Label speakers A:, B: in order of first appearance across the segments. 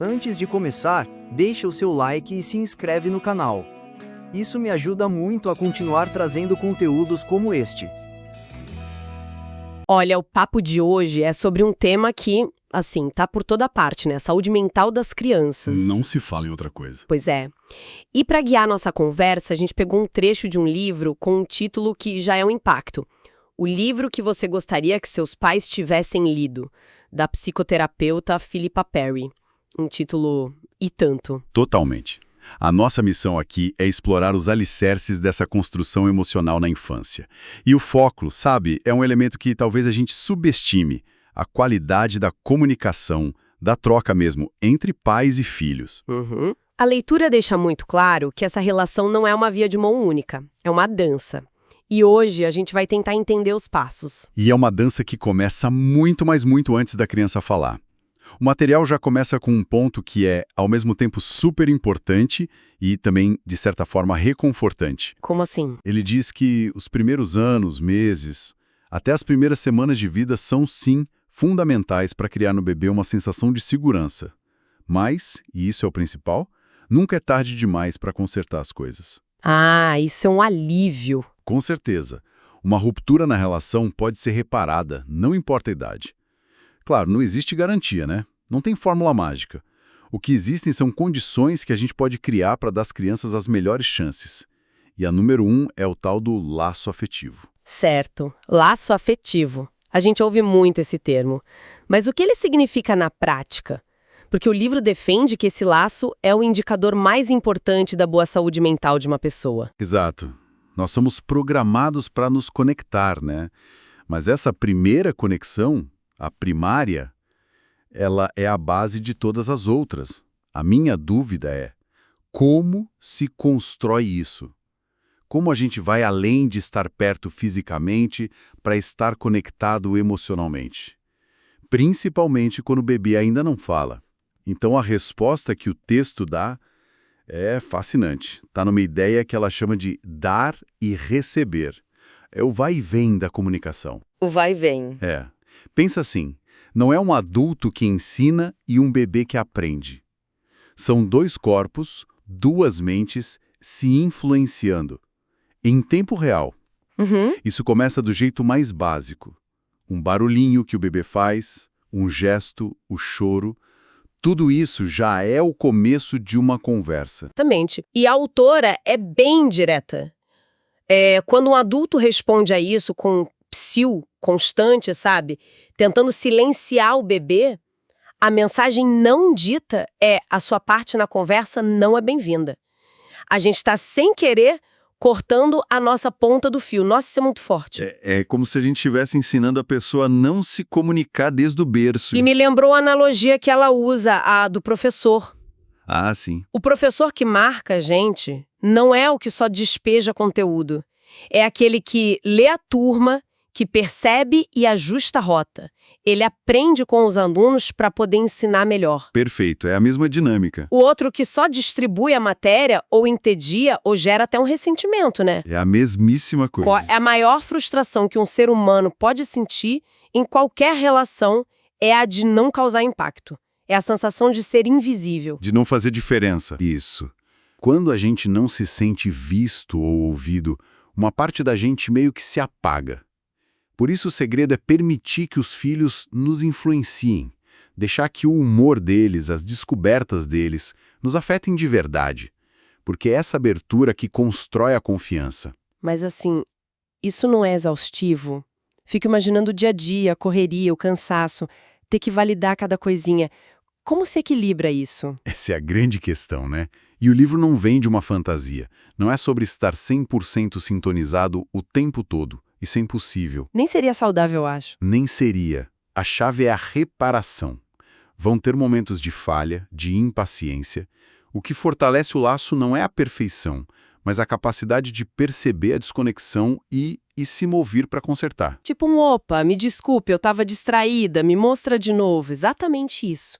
A: Antes de começar, deixa o seu like e se inscreve no canal. Isso me ajuda muito a continuar trazendo conteúdos como este.
B: Olha, o papo de hoje é sobre um tema que, tá por toda parte, né? Saúde mental das crianças.
C: Não se fala em outra coisa.
B: Pois é. E para guiar nossa conversa, a gente pegou um trecho de um livro com um título que já é um impacto. O livro que você gostaria que seus pais tivessem lido, da psicoterapeuta Philippa Perry. Um título e tanto.
C: Totalmente. A nossa missão aqui é explorar os alicerces dessa construção emocional na infância. E o foco, sabe, é um elemento que talvez a gente subestime, a qualidade da comunicação, da troca mesmo, entre pais e filhos.
B: Uhum. A leitura deixa muito claro que essa relação não é uma via de mão única, é uma dança. E hoje a gente vai tentar entender os passos.
C: E é uma dança que começa muito, mas muito antes da criança falar. O material já começa com um ponto que é, ao mesmo tempo, super importante e também, de certa forma, reconfortante.
B: Como assim?
C: Ele diz que os primeiros anos, meses, até as primeiras semanas de vida são, sim, fundamentais para criar no bebê uma sensação de segurança. Mas, e isso é o principal, nunca é tarde demais para consertar as coisas.
B: Ah, isso é um alívio.
C: Com certeza. Uma ruptura na relação pode ser reparada, não importa a idade. Claro, não existe garantia, né? Não tem fórmula mágica. O que existem são condições que a gente pode criar para dar às crianças as melhores chances. E a número 1 é o tal do laço afetivo.
B: Certo, laço afetivo. A gente ouve muito esse termo. Mas o que ele significa na prática? Porque o livro defende que esse laço é o indicador mais importante da boa saúde mental de uma pessoa.
C: Exato. Nós somos programados para nos conectar, né? Mas essa primeira conexão, a primária, ela é a base de todas as outras. A minha dúvida é, como se constrói isso? Como a gente vai além de estar perto fisicamente para estar conectado emocionalmente? Principalmente quando o bebê ainda não fala. Então a resposta que o texto dá é fascinante. Está numa ideia que ela chama de dar e receber. É o vai e vem da comunicação.
B: O vai e vem.
C: É. Pensa assim, não é um adulto que ensina e um bebê que aprende. São dois corpos, duas mentes se influenciando. Em tempo real.
B: Uhum.
C: Isso começa do jeito mais básico. Um barulhinho que o bebê faz, um gesto, o choro. Tudo isso já é o começo de uma conversa.
B: Exatamente. E a autora é bem direta. Quando um adulto responde a isso com psiu constante, sabe? Tentando silenciar o bebê, a mensagem não dita é a sua parte na conversa não é bem-vinda. A gente está, sem querer, cortando a nossa ponta do fio. Nossa, isso é muito forte.
C: É como se a gente estivesse ensinando a pessoa a não se comunicar desde o berço.
B: E me lembrou a analogia que ela usa, a do professor.
C: Ah, sim.
B: O professor que marca a gente não é o que só despeja conteúdo. É aquele que lê a turma, que percebe e ajusta a rota. Ele aprende com os alunos para poder ensinar melhor.
C: Perfeito, é a mesma dinâmica.
B: O outro que só distribui a matéria ou entedia ou gera até um ressentimento, né?
C: É a mesmíssima coisa.
B: A maior frustração que um ser humano pode sentir em qualquer relação é a de não causar impacto. É a sensação de ser invisível.
C: De não fazer diferença. Isso. Quando a gente não se sente visto ou ouvido, uma parte da gente meio que se apaga. Por isso o segredo é permitir que os filhos nos influenciem, deixar que o humor deles, as descobertas deles, nos afetem de verdade, porque é essa abertura que constrói a confiança.
B: Mas isso não é exaustivo? Fico imaginando o dia a dia, a correria, o cansaço, ter que validar cada coisinha. Como se equilibra isso?
C: Essa é a grande questão, né? E o livro não vem de uma fantasia. Não é sobre estar 100% sintonizado o tempo todo. Isso é impossível.
B: Nem seria saudável, eu acho.
C: Nem seria. A chave é a reparação. Vão ter momentos de falha, de impaciência. O que fortalece o laço não é a perfeição, mas a capacidade de perceber a desconexão e se mover para consertar.
B: Tipo opa, me desculpe, eu estava distraída, me mostra de novo. Exatamente isso.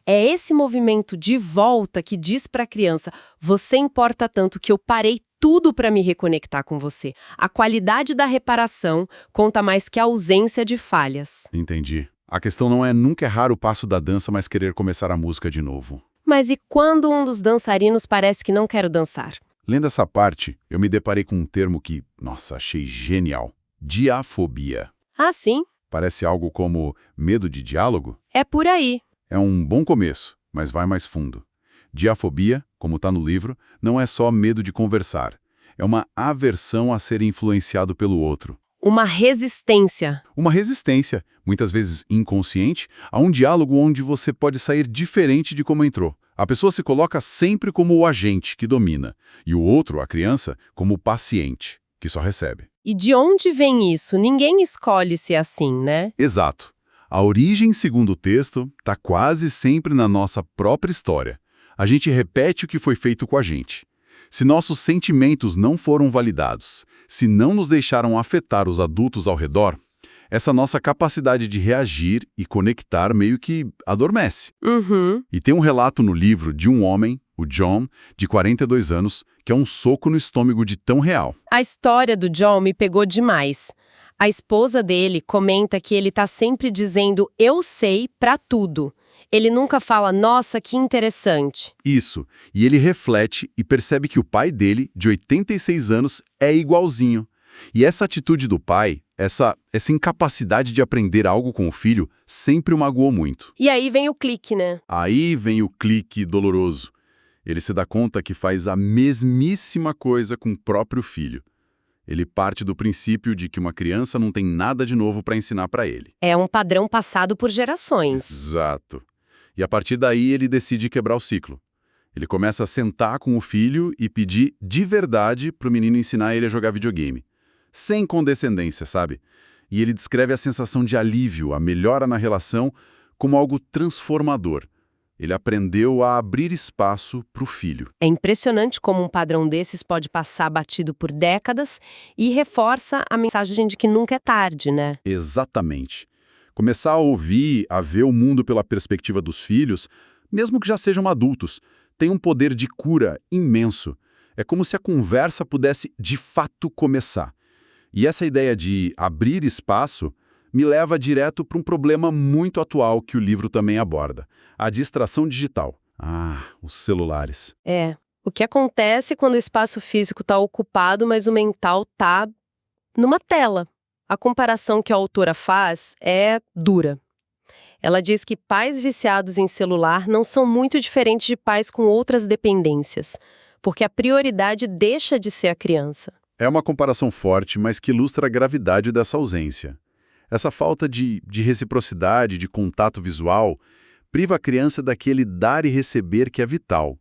B: É esse movimento de volta que diz para a criança, você importa tanto que eu parei tudo para me reconectar com você. A qualidade da reparação conta mais que a ausência de falhas.
C: Entendi. A questão não é nunca errar o passo da dança, mas querer começar a música de novo.
B: Mas e quando um dos dançarinos parece que não quer dançar?
C: Lendo essa parte, eu me deparei com um termo que, nossa, achei genial. Diafobia.
B: Ah, sim,
C: Parece algo como medo de diálogo?
B: é por aí.
C: É um bom começo, mas vai mais fundo. Diafobia, como está no livro, não é só medo de conversar. É uma aversão a ser influenciado pelo outro.
B: Uma resistência.
C: Uma resistência, muitas vezes inconsciente, a um diálogo onde você pode sair diferente de como entrou. A pessoa se coloca sempre como o agente que domina, e o outro, a criança, como o paciente, que só recebe.
B: E de onde vem isso? Ninguém escolhe ser assim, né?
C: Exato. A origem, segundo o texto, está quase sempre na nossa própria história. A gente repete o que foi feito com a gente. Se nossos sentimentos não foram validados, se não nos deixaram afetar os adultos ao redor, essa nossa capacidade de reagir e conectar meio que adormece.
B: Uhum.
C: E tem um relato no livro de um homem, o John, de 42 anos, que é um soco no estômago de tão real.
B: A história do John me pegou demais. A esposa dele comenta que ele tá sempre dizendo "eu sei" pra tudo. Ele nunca fala "nossa, que interessante".
C: Isso, e ele reflete e percebe que o pai dele, de 86 anos, é igualzinho. E essa atitude do pai, essa incapacidade de aprender algo com o filho, sempre o magoou muito.
B: E aí vem o clique, né?
C: Aí vem o clique doloroso. Ele se dá conta que faz a mesmíssima coisa com o próprio filho. Ele parte do princípio de que uma criança não tem nada de novo para ensinar para ele.
B: É um padrão passado por gerações.
C: Exato. E a partir daí ele decide quebrar o ciclo. Ele começa a sentar com o filho e pedir de verdade para o menino ensinar ele a jogar videogame. Sem condescendência, sabe? E ele descreve a sensação de alívio, a melhora na relação, como algo transformador. Ele aprendeu a abrir espaço para o filho.
B: É impressionante como um padrão desses pode passar batido por décadas e reforça a mensagem de que nunca é tarde, né?
C: Exatamente. Começar a ouvir, a ver o mundo pela perspectiva dos filhos, mesmo que já sejam adultos, tem um poder de cura imenso. É como se a conversa pudesse, de fato, começar. E essa ideia de abrir espaço me leva direto para um problema muito atual que o livro também aborda: a distração digital. Ah, os celulares.
B: É. O que acontece quando o espaço físico está ocupado, mas o mental está numa tela? A comparação que a autora faz é dura. Ela diz que pais viciados em celular não são muito diferentes de pais com outras dependências, porque a prioridade deixa de ser a criança.
C: É uma comparação forte, mas que ilustra a gravidade dessa ausência. Essa falta de reciprocidade, de contato visual, priva a criança daquele dar e receber que é vital.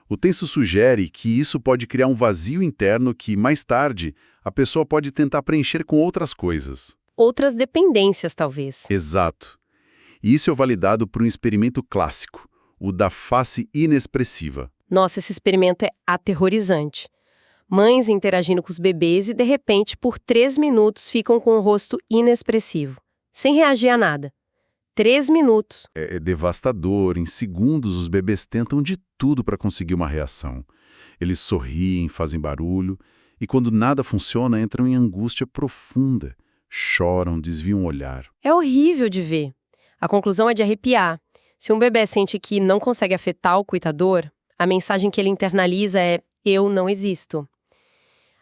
C: O texto sugere que isso pode criar um vazio interno que, mais tarde, a pessoa pode tentar preencher com outras coisas.
B: Outras dependências, talvez.
C: Exato. E isso é validado por um experimento clássico, o da face inexpressiva.
B: Nossa, esse experimento é aterrorizante. Mães interagindo com os bebês e, de repente, por 3 minutos ficam com o rosto inexpressivo, sem reagir a nada. 3 minutos.
C: É devastador. Em segundos, os bebês tentam de tudo para conseguir uma reação. Eles sorriem, fazem barulho, e quando nada funciona, entram em angústia profunda. Choram, desviam o olhar.
B: É horrível de ver. A conclusão é de arrepiar. Se um bebê sente que não consegue afetar o cuidador, a mensagem que ele internaliza é "eu não existo".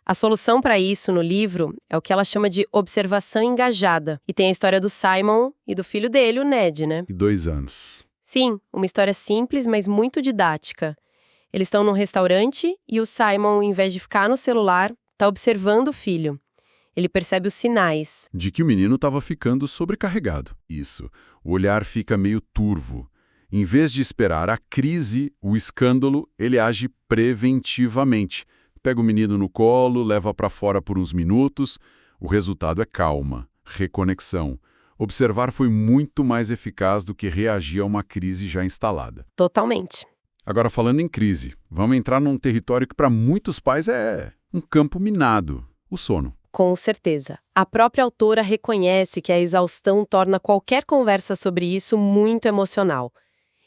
B: A solução para isso no livro é o que ela chama de observação engajada. E tem a história do Simon e do filho dele, o Ned, né?
C: E 2 anos.
B: Sim, uma história simples, mas muito didática. Eles estão num restaurante e o Simon, em vez de ficar no celular, está observando o filho. Ele percebe os sinais.
C: De que o menino estava ficando sobrecarregado. Isso. O olhar fica meio turvo. Em vez de esperar a crise, o escândalo, ele age preventivamente. Pega o menino no colo, leva para fora por uns minutos. O resultado é calma, reconexão. Observar foi muito mais eficaz do que reagir a uma crise já instalada.
B: Totalmente.
C: Agora, falando em crise, vamos entrar num território que para muitos pais é um campo minado: o sono.
B: Com certeza. A própria autora reconhece que a exaustão torna qualquer conversa sobre isso muito emocional.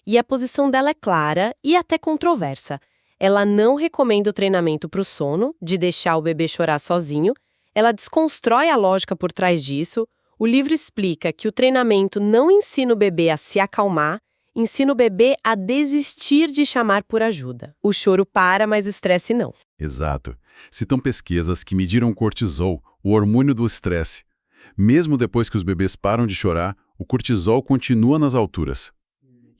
B: E a posição dela é clara e até controversa. Ela não recomenda o treinamento para o sono, de deixar o bebê chorar sozinho. Ela desconstrói a lógica por trás disso. O livro explica que o treinamento não ensina o bebê a se acalmar ensina o bebê a desistir de chamar por ajuda. O choro para, mas o estresse não.
C: Exato. Citam pesquisas que mediram o cortisol, o hormônio do estresse. Mesmo depois que os bebês param de chorar, o cortisol continua nas alturas.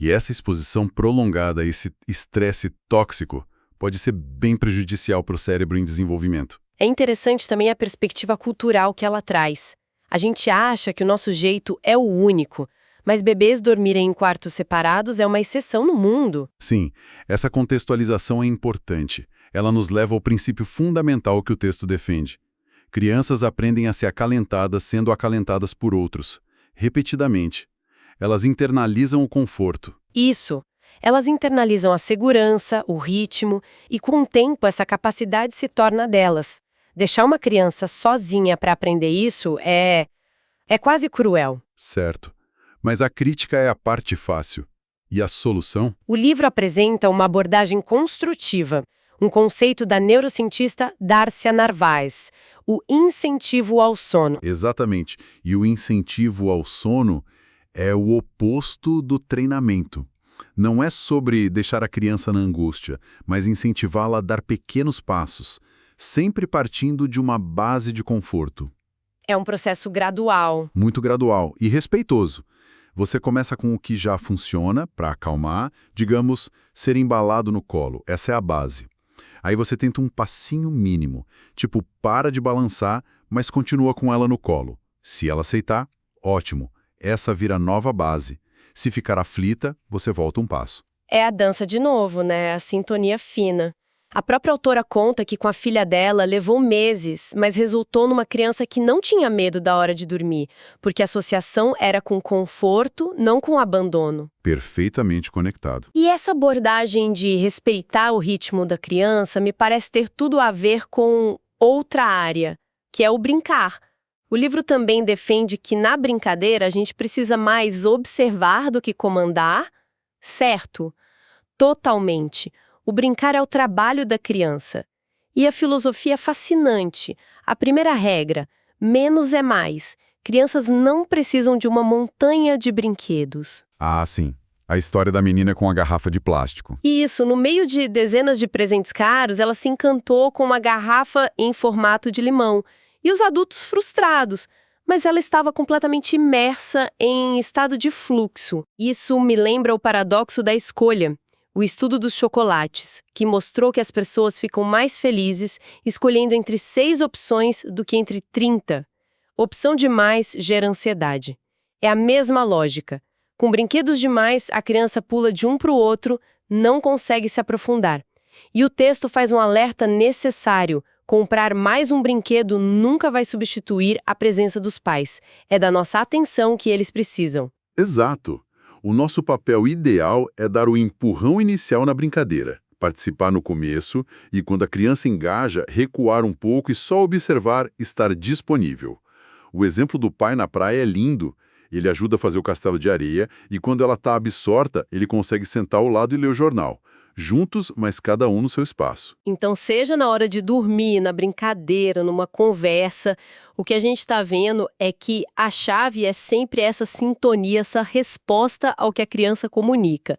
C: E essa exposição prolongada a esse estresse tóxico pode ser bem prejudicial para o cérebro em desenvolvimento.
B: É interessante também a perspectiva cultural que ela traz. A gente acha que o nosso jeito é o único, mas bebês dormirem em quartos separados é uma exceção no mundo.
C: Sim, essa contextualização é importante. Ela nos leva ao princípio fundamental que o texto defende. Crianças aprendem a ser acalentadas sendo acalentadas por outros, repetidamente. Elas internalizam o conforto.
B: Isso. Elas internalizam a segurança, o ritmo, e com o tempo essa capacidade se torna delas. Deixar uma criança sozinha para aprender isso é quase cruel.
C: Certo. Mas a crítica é a parte fácil. E a solução?
B: O livro apresenta uma abordagem construtiva, um conceito da neurocientista Darcia Narvaez, o incentivo ao sono.
C: Exatamente. E o incentivo ao sono é o oposto do treinamento. Não é sobre deixar a criança na angústia, mas incentivá-la a dar pequenos passos, sempre partindo de uma base de conforto.
B: É um processo gradual.
C: Muito gradual e respeitoso. Você começa com o que já funciona, para acalmar, digamos, ser embalado no colo. Essa é a base. Aí você tenta um passinho mínimo, tipo, para de balançar, mas continua com ela no colo. Se ela aceitar, ótimo. Essa vira nova base. Se ficar aflita, você volta um passo.
B: É a dança de novo, né? A sintonia fina. A própria autora conta que com a filha dela levou meses, mas resultou numa criança que não tinha medo da hora de dormir, porque a associação era com conforto, não com abandono.
C: Perfeitamente conectado.
B: E essa abordagem de respeitar o ritmo da criança me parece ter tudo a ver com outra área, que é o brincar. O livro também defende que na brincadeira a gente precisa mais observar do que comandar. Certo, totalmente. O brincar é o trabalho da criança. E a filosofia é fascinante. A primeira regra, menos é mais. Crianças não precisam de uma montanha de brinquedos.
C: Ah, sim. A história da menina com a garrafa de plástico.
B: Isso, no meio de dezenas de presentes caros, ela se encantou com uma garrafa em formato de limão. E os adultos frustrados. Mas ela estava completamente imersa em estado de fluxo. Isso me lembra o paradoxo da escolha. O estudo dos chocolates, que mostrou que as pessoas ficam mais felizes escolhendo entre 6 opções do que entre 30. Opção demais gera ansiedade. É a mesma lógica. Com brinquedos demais, a criança pula de um para o outro, não consegue se aprofundar. E o texto faz um alerta necessário. Comprar mais um brinquedo nunca vai substituir a presença dos pais. É da nossa atenção que eles precisam.
C: Exato. O nosso papel ideal é dar o empurrão inicial na brincadeira, participar no começo e, quando a criança engaja, recuar um pouco e só observar, estar disponível. O exemplo do pai na praia é lindo. Ele ajuda a fazer o castelo de areia e, quando ela está absorta, ele consegue sentar ao lado e ler o jornal. Juntos, mas cada um no seu espaço.
B: Então, seja na hora de dormir, na brincadeira, numa conversa, o que a gente está vendo é que a chave é sempre essa sintonia, essa resposta ao que a criança comunica.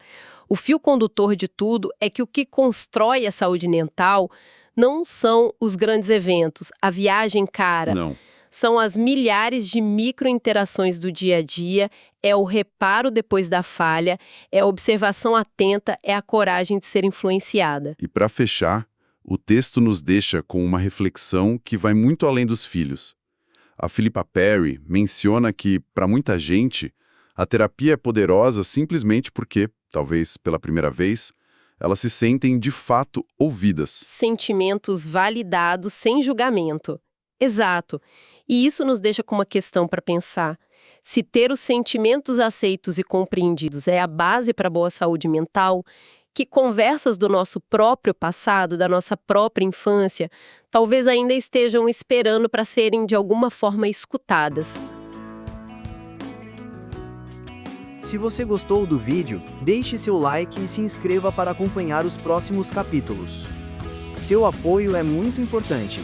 B: O fio condutor de tudo é que o que constrói a saúde mental não são os grandes eventos, a viagem cara.
C: Não.
B: São as milhares de microinterações do dia a dia, é o reparo depois da falha, é a observação atenta, é a coragem de ser influenciada.
C: E para fechar, o texto nos deixa com uma reflexão que vai muito além dos filhos. A Philippa Perry menciona que, para muita gente, a terapia é poderosa simplesmente porque, talvez pela primeira vez, elas se sentem de fato ouvidas.
B: Sentimentos validados sem julgamento. Exato. E isso nos deixa com uma questão para pensar. Se ter os sentimentos aceitos e compreendidos é a base para a boa saúde mental, que conversas do nosso próprio passado, da nossa própria infância, talvez ainda estejam esperando para serem de alguma forma escutadas.
A: Se você gostou do vídeo, deixe seu like e se inscreva para acompanhar os próximos capítulos. Seu apoio é muito importante.